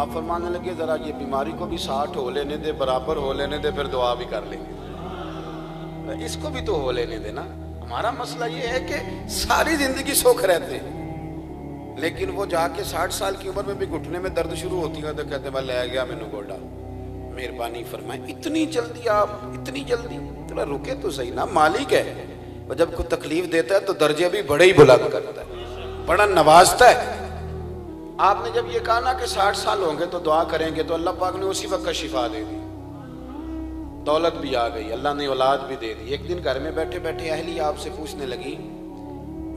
آپ فرمانے لگے ذرا یہ بیماری کو بھی 60 ہو لینے دے، برابر ہو لینے دے، پھر دعا بھی کر لیں گے، اس کو بھی تو ہو لینے دے نا۔ ہمارا مسئلہ یہ ہے کہ ساری زندگی سوکھ رہتے ہیں، لیکن وہ جا کے 60 سال کی عمر میں بھی گھٹنے میں درد شروع ہوتی ہے تو کہتے ہیں لے گیا میں نے گوڈا۔ مہربانی فرمائیں، اتنی جلدی آپ، اتنی جلدی؟ تھوڑا رکے تو صحیح نا، مالک ہے وہ جب کوئی تکلیف دیتا ہے تو درجے بھی بڑے ہی بلند کرتا ہے، بڑا نوازتا ہے۔ آپ نے جب یہ کہا نا کہ 60 سال ہوں گے تو دعا کریں گے، تو اللہ پاک نے اسی وقت شفا دے دی، دولت بھی آ گئی، اللہ نے اولاد بھی دے دی۔ ایک دن گھر میں بیٹھے بیٹھے اہلیہ آپ سے پوچھنے لگی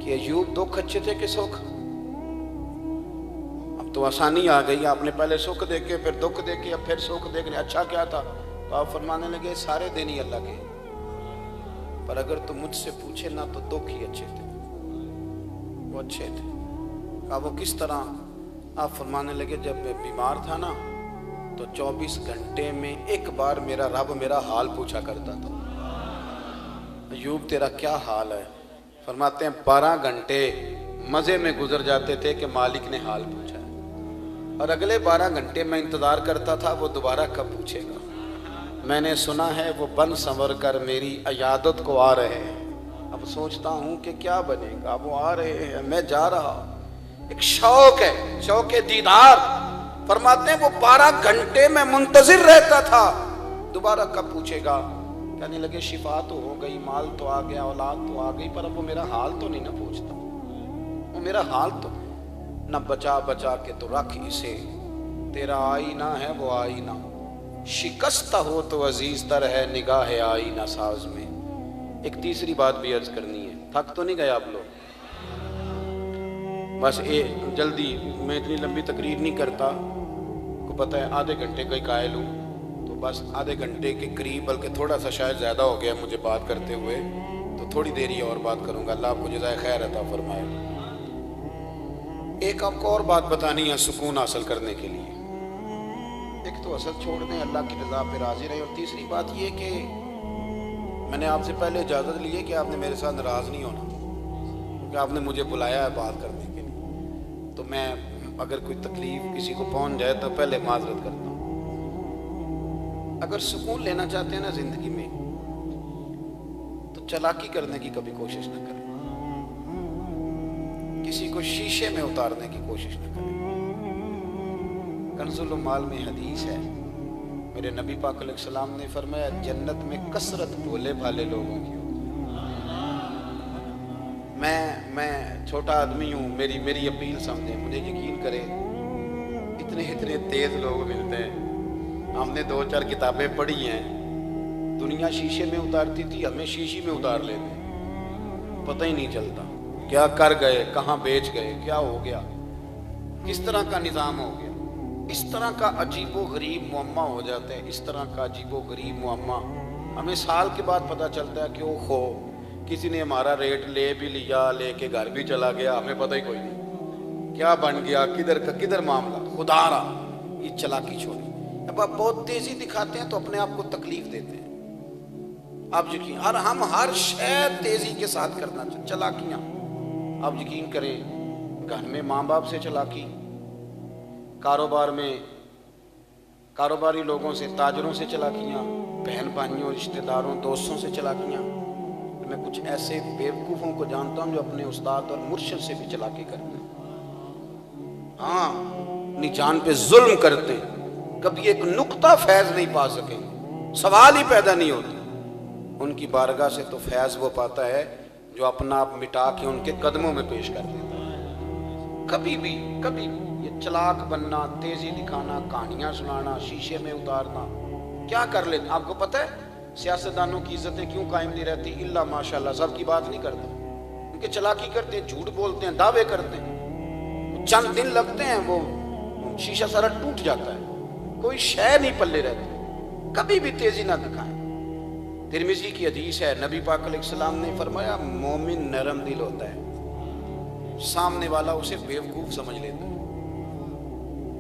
کہ ایوب دکھ اچھے تھے کہ سکھ؟ اب تو آسانی آ گئی، آپ نے پہلے سکھ دیکھے، پھر دکھ دیکھے، اب پھر سکھ دیکھنے، اچھا کیا تھا؟ تو آپ فرمانے لگے سارے دن ہی اللہ کے، پر اگر تم مجھ سے پوچھے نا تو دکھ ہی اچھے تھے، وہ اچھے تھے۔ کہا وہ کس طرح؟ آپ فرمانے لگے جب میں بیمار تھا نا تو 24 گھنٹے میں ایک بار میرا رب میرا حال پوچھا کرتا تھا، ایوب تیرا کیا حال ہے؟ فرماتے ہیں 12 گھنٹے مزے میں گزر جاتے تھے کہ مالک نے حال پوچھا ہے، اور اگلے 12 گھنٹے میں انتظار کرتا تھا وہ دوبارہ کب پوچھے گا۔ میں نے سنا ہے وہ بن سنور کر میری عیادت کو آ رہے ہیں، اب سوچتا ہوں کہ کیا بنے گا، وہ آ رہے ہیں، میں جا رہا ہوں۔ ایک شوق ہے، شوق دیدار۔ فرماتے ہیں وہ 12 گھنٹے میں منتظر رہتا تھا دوبارہ کب پوچھے گا۔ کہنے لگے شفا تو ہو گئی، مال تو آ گیا، اولاد تو آ گئی، پر اب وہ میرا حال تو نہیں نہ پوچھتا، وہ میرا حال تو نہ بچا بچا کے تو رکھ اسے، تیرا آئینہ ہے وہ آئینہ، شکستہ ہو تو عزیز تر ہے نگاہ آئینہ ساز میں۔ ایک تیسری بات بھی عرض کرنی ہے، تھک تو نہیں گئے آپ لوگ؟ بس جلدی، میں اتنی لمبی تقریر نہیں کرتا، کو پتہ ہے آدھے گھنٹے کا ہی قائل ہوں، تو بس آدھے گھنٹے کے قریب، بلکہ تھوڑا سا شاید زیادہ ہو گیا مجھے بات کرتے ہوئے، تو تھوڑی دیر ہی اور بات کروں گا، اللہ آپ کو جزائے خیر عطا فرمائے۔ ایک آپ کو اور بات بتانی ہے سکون حاصل کرنے کے لیے، ایک تو حسد چھوڑ دیں، اللہ کی رضا پہ راضی رہے، اور تیسری بات یہ کہ میں نے آپ سے پہلے اجازت لی ہے کہ آپ نے میرے ساتھ ناراض نہیں ہونا، کیونکہ آپ نے مجھے بلایا ہے بات کرنے کے لیے، تو میں اگر کوئی تکلیف کسی کو پہنچ جائے تو پہلے معذرت کرتا ہوں۔ اگر سکون لینا چاہتے ہیں نا زندگی میں تو چالاکی کرنے کی کبھی کوشش نہ کریں، کسی کو شیشے میں اتارنے کی کوشش نہ کریں۔ کنز المال میں حدیث ہے، میرے نبی پاک علیہ السلام نے فرمایا جنت میں کثرت بھولے بھالے لوگوں کی ہوتی۔ میں چھوٹا آدمی ہوں، میری اپیل سمجھیں، مجھے یقین کریں اتنے تیز لوگ ملتے ہیں۔ ہم نے 2-4 کتابیں پڑھی ہیں، دنیا شیشے میں اتارتی تھی، ہمیں شیشی میں اتار لیتے، پتہ ہی نہیں چلتا کیا کر گئے، کہاں بیچ گئے، کیا ہو گیا، کس طرح کا نظام ہو گیا، اس طرح کا عجیب و غریب معمہ ہو جاتے ہیں، اس طرح کا عجیب و غریب معمہ ہمیں سال کے بعد پتہ چلتا ہے کہ وہ کسی نے ہمارا ریٹ لے بھی لیا، لے کے گھر بھی چلا گیا، ہمیں پتہ ہی کوئی نہیں کیا بن گیا، کدھر معاملہ، خدا را یہ چلاکی چھوڑی۔ اب آپ بہت تیزی دکھاتے ہیں تو اپنے آپ کو تکلیف دیتے ہیں. آپ یقین اور ہم ہر شے تیزی کے ساتھ کرنا چاہتے. چلاکیاں آپ یقین کریں، گھر میں ماں باپ سے چلاکی، کاروبار میں کاروباری لوگوں سے، تاجروں سے چلاکیاں، بہن بھائیوں، رشتہ داروں، دوستوں سے چلاکیاں. میں کچھ ایسے بیوقوفوں کو جانتا ہوں جو اپنے استاد اور مرشد سے بھی چلاکی کرتے ہیں. ہاں، اپنی جان پہ ظلم کرتے ہیں، کبھی ایک نقطہ فیض نہیں پا سکیں، سوال ہی پیدا نہیں ہوتا. ان کی بارگاہ سے تو فیض وہ پاتا ہے جو اپنا آپ مٹا کے ان کے قدموں میں پیش کر دیتا ہے. کبھی بھی یہ چلاک بننا، تیزی دکھانا، کہانیاں سنانا، شیشے میں اتارنا، کیا کر لیتے. آپ کو پتہ ہے سیاستدانوں کی عزتیں کیوں قائم نہیں رہتی؟ الا ماشاءاللہ، سب کی بات نہیں کرتا، ان کے چلاکی کرتے ہیں، جھوٹ بولتے ہیں، دعوے کرتے ہیں، چند دن لگتے ہیں وہ شیشہ سارا ٹوٹ جاتا ہے، کوئی شے نہیں پلے رہتی. کبھی بھی تیزی نہ دکھائیں. ترمذی کی حدیث ہے، نبی پاک علیہ السلام نے فرمایا مومن نرم دل ہوتا ہے، سامنے والا اسے بیوقوف سمجھ لیتا ہے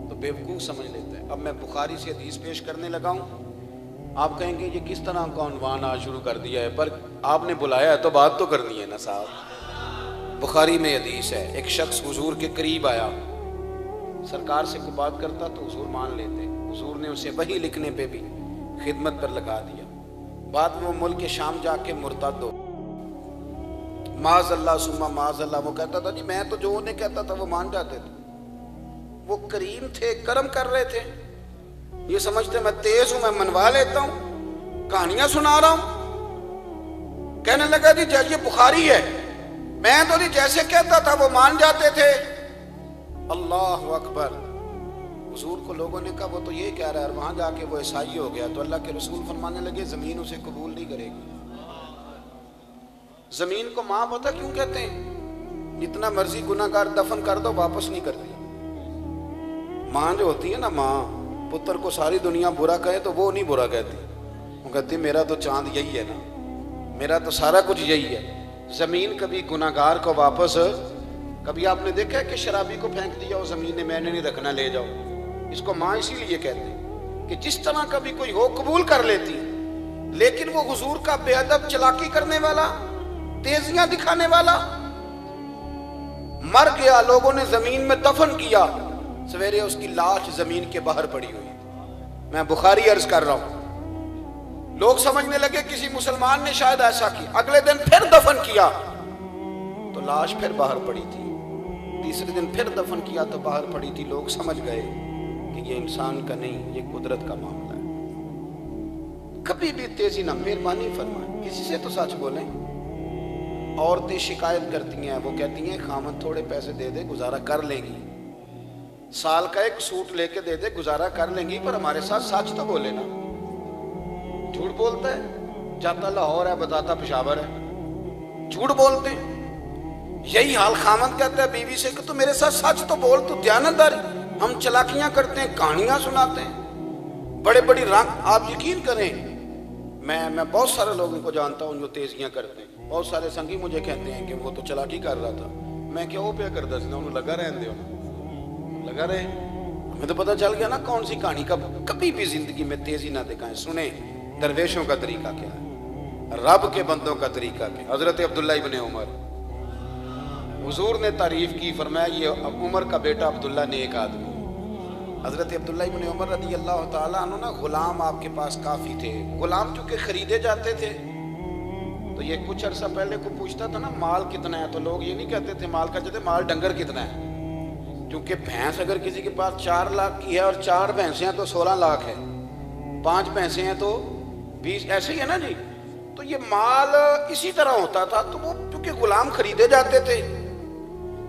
تو بیوقوف سمجھ لیتا ہے. اب میں بخاری سے حدیث پیش کرنے لگا ہوں. آپ کہیں گے یہ کس طرح کا عنوان آج شروع کر دیا ہے، پر آپ نے بلایا ہے تو بات تو کرنی ہے نا صاحب. بخاری میں حدیث ہے، ایک شخص حضور کے قریب آیا، سرکار سے کوئی بات کرتا تو حضور مان لیتے. حضور نے اسے وحی لکھنے پہ بھی خدمت پر لگا دیا. بعد میں وہ ملک شام جا کے مرتد ہو، معاذ اللہ ثم معاذ اللہ. وہ کہتا تھا جی میں تو جو انہیں کہتا تھا وہ مان جاتے تھے. وہ کریم تھے، کرم کر رہے تھے، یہ سمجھتے میں تیز ہوں، میں منوا لیتا ہوں، کہانیاں سنا رہا ہوں. کہنے لگا جی یہ بخاری ہے، میں تو جی جیسے کہتا تھا وہ مان جاتے تھے. اللہ اکبر. حضور کو لوگوں نے کہا وہ تو یہ کہہ رہا ہے، اور وہاں جا کے وہ عیسائی ہو گیا. تو اللہ کے رسول فرمانے لگے زمین اسے قبول نہیں کرے گی. زمین کو ماں پتہ کیوں کہتے ہیں؟ جتنا مرضی گناہ گار دفن کر دو واپس نہیں کرتی. ماں جو ہوتی ہے نا، ماں پتر کو ساری دنیا برا کہے تو وہ نہیں برا کہتی، وہ کہتی میرا تو چاند یہی ہے نا، میرا تو سارا کچھ یہی ہے. زمین کبھی گناہ گار کو واپس، کبھی آپ نے دیکھا ہے کہ شرابی کو پھینک دیا وہ زمین نے میں نے نہیں رکھنا لے جاؤ. اس کو ماں اسی لیے کہتے ہیں کہ جس طرح کبھی کوئی ہو قبول کر لیتی. لیکن وہ حضور کا بے ادب چلاکی کرنے والا، تیزیاں دکھانے والا مر گیا، لوگوں نے زمین میں دفن کیا، سویرے اس کی لاش زمین کے باہر پڑی ہوئی. میں بخاری عرض کر رہا ہوں، لوگ سمجھنے لگے کسی مسلمان نے شاید ایسا کیا. اگلے دن پھر دفن کیا تو لاش پھر باہر پڑی تھی. تیسرے دن پھر دفن کیا تو باہر پڑی تھی. لوگ سمجھ گئے کہ یہ انسان کا نہیں، یہ قدرت کا معاملہ ہے. کبھی بھی تیزی نہ، مہربانی فرمائیں، کسی سے تو سچ بولیں. عورتیں شکایت کرتی ہیں، وہ کہتی ہیں خامد تھوڑے پیسے دے دے گزارا کر لیں گی، سال کا ایک سوٹ لے کے دے دے گزارا کر لیں گی، پر ہمارے ساتھ سچ تو بولے نا. جھوٹ بولتا ہے، جاتا لاہور ہے بتاتا پشاور ہے، جھوٹ بولتے ہیں. یہی حال خامد کہتا ہے بیوی سے کہ تو میرے ساتھ سچ تو بول، تو دیانتداری. ہم چلاکیاں کرتے ہیں، کہانیاں سناتے ہیں، بڑے بڑی رنگ. آپ یقین کریں، میں بہت سارے لوگوں کو جانتا ہوں جو تیزیاں کرتے ہیں. بہت سارے سنگی مجھے کہتے ہیں کہ وہ تو چلاکی کر رہا تھا. میں کیا وہ پیا کرتا سنا، انہوں لگا رہن دے، لگا رہے. ہمیں تو پتہ چل گیا نا کون سی کہانی. کبھی بھی زندگی میں تیزی نہ دکھائیں. سنیں درویشوں کا طریقہ کیا ہے، رب کے بندوں کا طریقہ کیا. حضرت عبداللہ ابن عمر، حضور نے تعریف کی، فرمایا یہ عمر کا بیٹا عبداللہ نیک آدمی. حضرت عبداللہ ابن عمر رضی اللہ تعالیٰ عنہ نا، غلام آپ کے پاس کافی تھے. غلام چونکہ خریدے جاتے تھے تو یہ کچھ عرصہ پہلے کو پوچھتا تھا نا مال کتنا ہے، تو لوگ یہ نہیں کہتے تھے مال کا، جاتے مال ڈنگر کتنا ہے. کیونکہ بھینس اگر کسی کے پاس 4 لاکھ کی ہے اور 4 بھینسیں ہیں تو 16 لاکھ ہے، 5 بھینسیں ہیں تو 20، ایسے ہی ہے نا جی. تو یہ مال اسی طرح ہوتا تھا. تو وہ کیونکہ غلام خریدے جاتے تھے،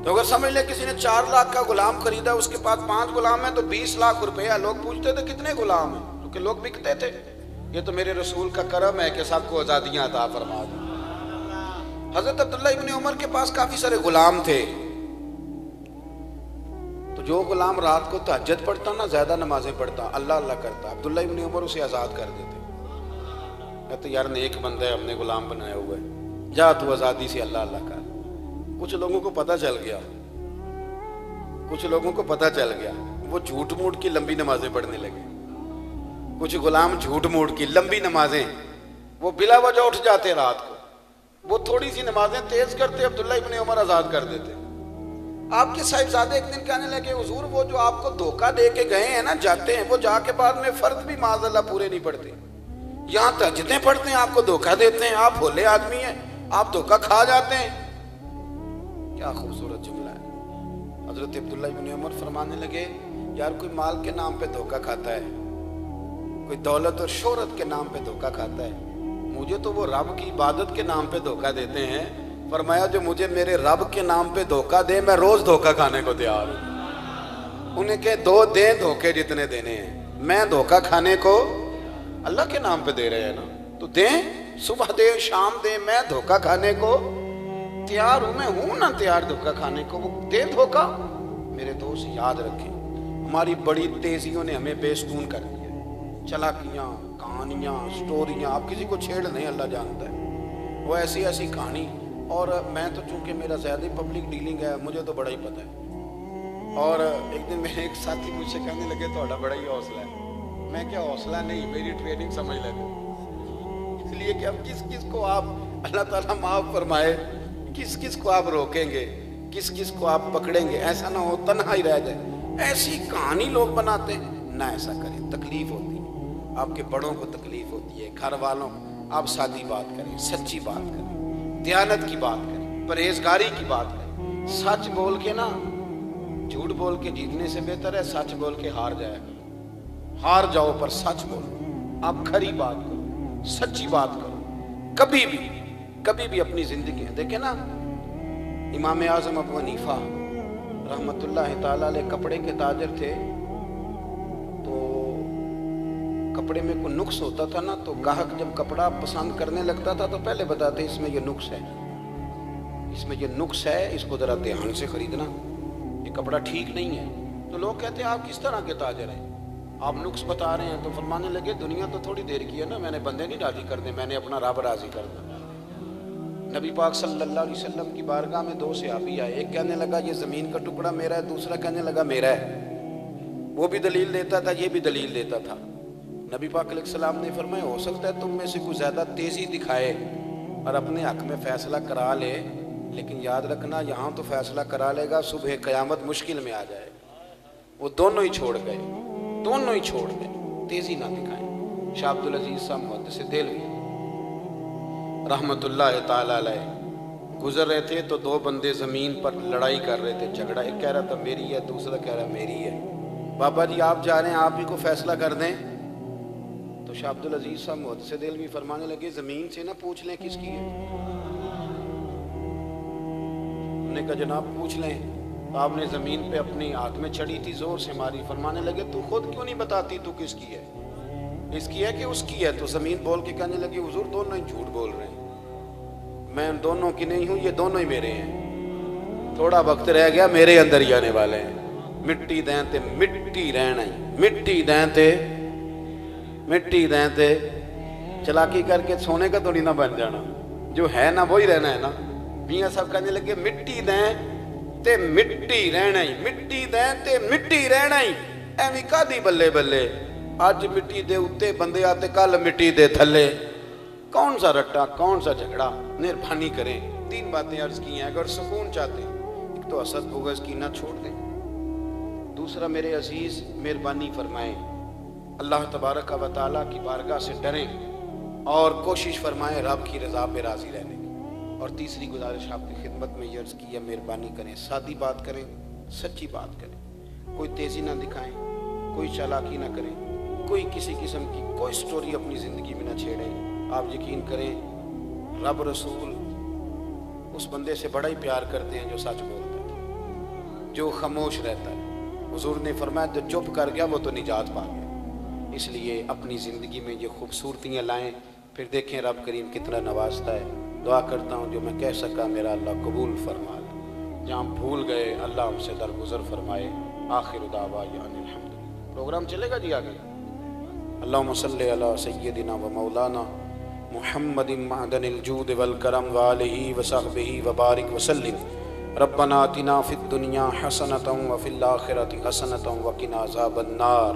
تو اگر سمجھ لیں کسی نے 4 لاکھ کا غلام خریدا، اس کے پاس 5 غلام ہیں تو 20 لاکھ روپیہ. لوگ پوچھتے تھے کتنے غلام ہیں، کیونکہ لوگ بکتے تھے. یہ تو میرے رسول کا کرم ہے کہ سب کو آزادیاں عطا فرما دی. حضرت عبداللہ ابن عمر کے پاس کافی سارے غلام تھے. تو جو غلام رات کو تہجد پڑھتا نا، زیادہ نمازیں پڑھتا، اللہ اللہ کرتا، عبداللہ ابن عمر اسے آزاد کر دیتے. کہتے یار نیک بندہ ہے، ہم نے غلام بنایا ہوا ہے، جا تو آزادی سے اللہ اللہ کر. کچھ لوگوں کو پتہ چل گیا، کچھ لوگوں کو پتہ چل گیا، وہ جھوٹ موٹ کی لمبی نمازیں پڑھنے لگے. کچھ غلام جھوٹ موٹ کی لمبی نمازیں، وہ بلا وجہ اٹھ جاتے رات کو، وہ تھوڑی سی نمازیں تیز کرتے، عبداللہ ابن عمر آزاد کر دیتے۔ آپ کے صاحبزادے ایک دن کہنے لگے حضور وہ جو آپ کو دھوکہ دے کے گئے ہیں نا، جاتے ہیں وہ جا کے بعد میں فرض بھی معاذ اللہ پورے نہیں پڑتے، یہاں تہجدیں پڑھتے ہیں، آپ کو دھوکہ دیتے ہیں، آپ بھولے آدمی ہیں، آپ دھوکہ کھا جاتے ہیں۔ کیا خوبصورت جملہ ہے۔ حضرت عبداللہ ابن عمر فرمانے لگے یار کوئی مال کے نام پہ دھوکہ کھاتا ہے، کوئی دولت اور شہرت کے نام پہ دھوکہ کھاتا ہے، مجھے تو وہ رب کی عبادت کے نام پہ دھوکہ دیتے ہیں۔ فرمایا جو مجھے میرے رب کے نام پہ دھوکہ دے میں روز دھوکہ کھانے کو تیار ہوں۔ انہیں کہ دو دیں دھوکے جتنے دینے ہیں، میں دھوکہ کھانے کو اللہ کے نام پہ دے رہے ہیں نا تو دیں، صبح دیں شام دیں، میں دھوکہ کھانے کو تیار ہوں، میں ہوں نا تیار دھوکہ کھانے کو، وہ دیں دھوکہ۔ میرے دوست یاد رکھیں ہماری بڑی تیزیوں نے ہمیں بے سکون کر دیا، چلاکیاں، کہانیاں، سٹوریاں، آپ کسی کو چھیڑ نہیں، اللہ جانتا ہے وہ ایسی ایسی کہانی۔ اور میں تو چونکہ میرا زیادہ پبلک ڈیلنگ ہے مجھے تو بڑا ہی پتہ ہے۔ اور ایک دن میرے ایک ساتھی مجھ سے کہنے لگے تھوڑا بڑا ہی حوصلہ ہے، میں کیا حوصلہ نہیں، میری ٹریننگ سمجھ لیتے، اس لیے کہ اب کس کس کو آپ اللہ تعالیٰ معاف فرمائے، کس کس کو آپ روکیں گے، کس کس کو آپ پکڑیں گے، ایسا نہ ہو تنہا ہی رہ جائے۔ ایسی کہانی لوگ بناتے ہیں، نہ ایسا کریں، تکلیف ہوتی ہے، آپ کے بڑوں کو تکلیف ہوتی ہے، گھر والوں کو۔ آپ سادی بات کریں، سچی بات کریں، دیانت کی بات کریں، پرہیزگاری کی بات کریں۔ سچ بول کے نا، جھوٹ بول کے جیتنے سے بہتر ہے سچ بول کے ہار جائے گا۔ ہار جاؤ پر سچ بولو، آپ کھری بات کرو، سچی بات کرو، کبھی بھی اپنی زندگی میں دیکھیں نا، امام اعظم ابو حنیفہ رحمت اللہ تعالیٰ علیہ کپڑے کے تاجر تھے، تو کپڑے میں کوئی نقص ہوتا تھا نا تو گاہک جب کپڑا پسند کرنے لگتا تھا تو پہلے بتاتے اس میں یہ نقص ہے، اس میں یہ نقص ہے، اس کو ذرا دھیان سے خریدنا، یہ کپڑا ٹھیک نہیں ہے۔ تو لوگ کہتے ہیں آپ کس طرح کے تاجر ہیں، آپ نقص بتا رہے ہیں؟ تو فرمانے لگے دنیا تو تھوڑی دیر کی ہے نا، میں نے بندے نہیں راضی کرنے، میں نے اپنا رب راضی کرنا۔ نبی پاک صلی اللہ علیہ وسلم کی بارگاہ میں دو صحابی آئے، ایک کہنے لگا یہ زمین کا ٹکڑا میرا ہے، دوسرا کہنے لگا میرا ہے، وہ بھی دلیل دیتا تھا، یہ بھی دلیل دیتا تھا۔ نبی پاک علیہ السلام نے فرمایا ہو سکتا ہے تم میں سے کوئی زیادہ تیزی دکھائے اور اپنے حق میں فیصلہ کرا لے، لیکن یاد رکھنا یہاں تو فیصلہ کرا لے گا، صبح قیامت مشکل میں آ جائے۔ وہ دونوں ہی چھوڑ گئے، دونوں ہی چھوڑ گئے، تیزی نہ دکھائیں۔ شاہ عبدالعزیز صاحب محدث دہلوی رحمت اللہ تعالیٰ علیہ گزر رہے تھے تو دو بندے زمین پر لڑائی کر رہے تھے، جھگڑا، ایک کہہ رہا تھا میری ہے، دوسرا کہہ رہا میری ہے۔ بابا جی آپ جا رہے ہیں، آپ ہی کو فیصلہ کر دیں۔ تو شاہ عبدالعزیز صاحب محدث دہلوی فرمانے لگے زمین سے نہ پوچھ لیں کس کی ہے؟ انہوں نے کہا جناب پوچھ لیں۔ تو آپ نے زمین پہ اپنی ہاتھ میں چھڑی تھی زور سے ماری، فرمانے لگے تو خود کیوں نہیں بتاتی تو کس کی ہے، اس کی ہے کہ اس کی ہے؟ تو زمین بول کے کہنے لگی حضور دونوں ہی جھوٹ بول رہے ہیں، میں ان دونوں کی نہیں ہوں، یہ دونوں ہی میرے ہیں، تھوڑا وقت رہ گیا میرے اندر ہی آنے والے ہیں۔ مٹی دیں تے مٹی رہنا ہی، مٹی دیں تے مٹی دیں تے چلاکی کر کے سونے کا تو نہیں نہ بن جانا، جو ہے نا وہی رہنا ہے نا۔ میاں صاحب کہنے لگے مٹی دیں تے مٹی رہنا ہی، مٹی دیں تے مٹی رہنا ہی، ایویں کادی بلے بلے، آج مٹی دے اتے بندے آتے کل مٹی دے تھلے، کون سا رٹا کون سا جھگڑا؟ مہربانی کریں، تین باتیں عرض کی ہیں، اگر سکون چاہتے ہیں ایک تو حسد بغض کینہ چھوڑ دیں، دوسرا میرے عزیز مہربانی فرمائیں اللہ تبارک و تعالیٰ کی بارگاہ سے ڈریں اور کوشش فرمائیں رب کی رضا پہ راضی رہنے کی، اور تیسری گزارش آپ کی خدمت میں یہ عرض کی ہے مہربانی کریں سادی بات کریں، سچی بات کریں، کوئی تیزی نہ دکھائیں، کوئی چالاکی نہ کریں، کوئی کسی قسم کی کوئی سٹوری اپنی زندگی میں نہ چھیڑیں۔ آپ یقین کریں رب رسول اس بندے سے بڑا ہی پیار کرتے ہیں جو سچ بولتا ہے، جو خاموش رہتا ہے۔ حضور نے فرمایا جو چپ کر گیا وہ تو نجات پا گیا۔ اس لیے اپنی زندگی میں یہ خوبصورتیاں لائیں، پھر دیکھیں رب کریم کتنا نوازتا ہے۔ دعا کرتا ہوں جو میں کہہ سکا میرا اللہ قبول فرما لے، جہاں بھول گئے اللہ ہم سے درگزر فرمائے۔ آخر دعوانا ان الحمدللہ۔ پروگرام چلے گا جی آگے؟ اللہم صلی علی سیدنا و مولانا محمد معدن الجود والکرم وآلہ وصحبہ وبارک وسلم۔ ربنا آتنا فی الدنیا حسنۃ وفی الآخرۃ حسنۃ وقنا عذاب النار۔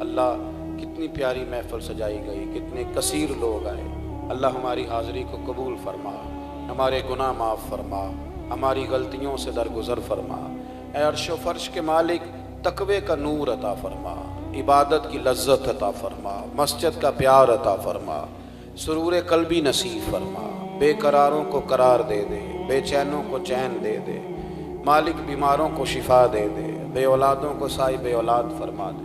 اللہ کتنی پیاری محفل سجائی گئی، کتنے کثیر لوگ آئے۔ اللہ ہماری حاضری کو قبول فرما، ہمارے گناہ معاف فرما، ہماری غلطیوں سے درگزر فرما۔ اے عرش و فرش کے مالک، تقوی کا نور عطا فرما، عبادت کی لذت عطا فرما، مسجد کا پیار عطا فرما، سرور قلبی نصیب فرما، بے قراروں کو قرار دے دے، بے چینوں کو چین دے دے، مالک بیماروں کو شفا دے دے، بے اولادوں کو صاحب اولاد فرما دے۔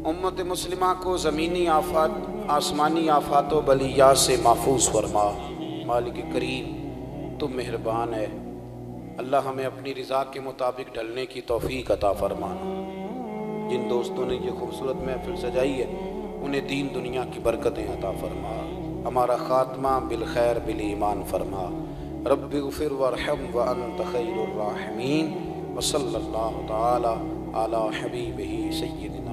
امت مسلمہ کو زمینی آفات آسمانی آفات و بلیات سے محفوظ فرما۔ مالک کریم تم مہربان ہے، اللہ ہمیں اپنی رضا کے مطابق ڈھلنے کی توفیق عطا فرمانا۔ جن دوستوں نے یہ خوبصورت محفل سجائی ہے انہیں دین دنیا کی برکتیں عطا فرما، ہمارا خاتمہ بالخیر بالایمان فرما۔ رب اغفر وارحم وانت خیر الراحمین، وصلی اللہ تعالی علی حبیبہ سیدنا